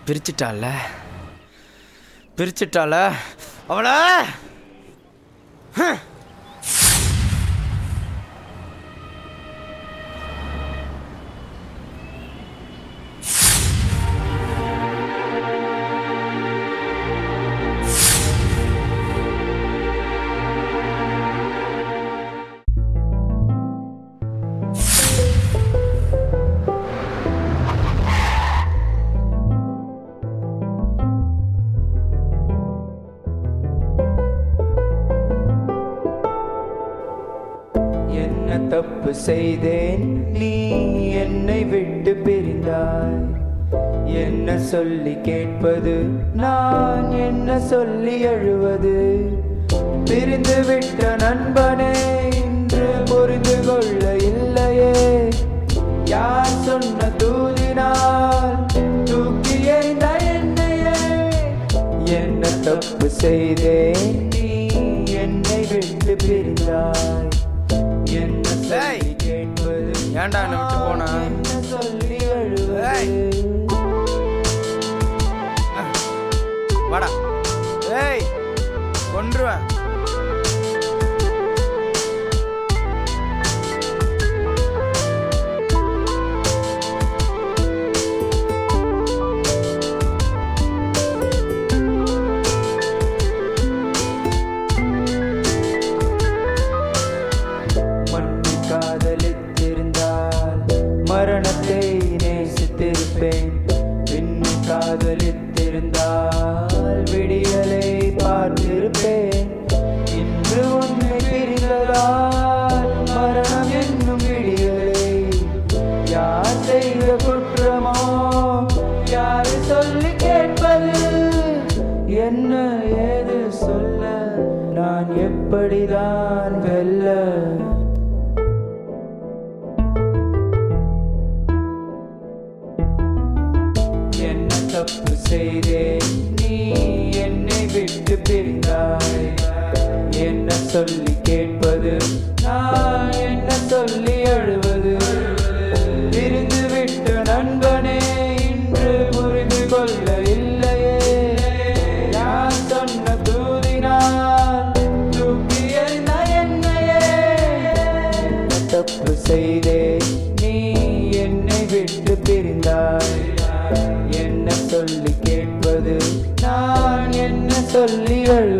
பிரிச்சிட்டால அவள. தப்பு செய்தேன், நீ என்னை விட்டு பிரிந்தாய். என்ன சொல்லி கேட்பது, நான் என்ன சொல்லி அழுவது? பிரிந்து விட்ட நண்பனே இன்று புரிந்து கொள்ள இல்லையே. யார் சொன்ன தூதினால் தூக்கி எறிந்த என்னையே. என்ன தப்பு செய்தேன், நீ என்னை விட்டு பிரிந்தாய். ஏன்டா என்ன விட்டு போனா? வாடா, ஏய் கொன்றுவேன். மரணத்தை நேசித்திருப்பேன். பின்னி காதலித்திருந்தால் விடியலை பார்த்திருப்பேன். இன்று உன்னை பிரிந்ததால் மரணம் என்னும் விடியலை யார் செய்த குற்றமோ, யார் சொல்லி கேட்பது? என்ன ஏது சொல்ல, நான் எப்படிதான் வெல்ல? தப்பு செய்தேன், நீ என்னை விட்டு பிரிந்தாய். என்ன சொல்லி கேட்பது, நான் என்ன சொல்லி அழுவது? பிரிந்து விட்ட நண்பனே இன்று புரிந்து கொள்ள இல்லையே. யார் சொன்ன தூதினால் தூக்கி எறிந்த என்னையே. தப்பு செய்தேன், நீ என்னை விட்டு பிரிந்தாய். என்ன சொல்லி கேட்பது, நான் என்ன சொல்லி அழு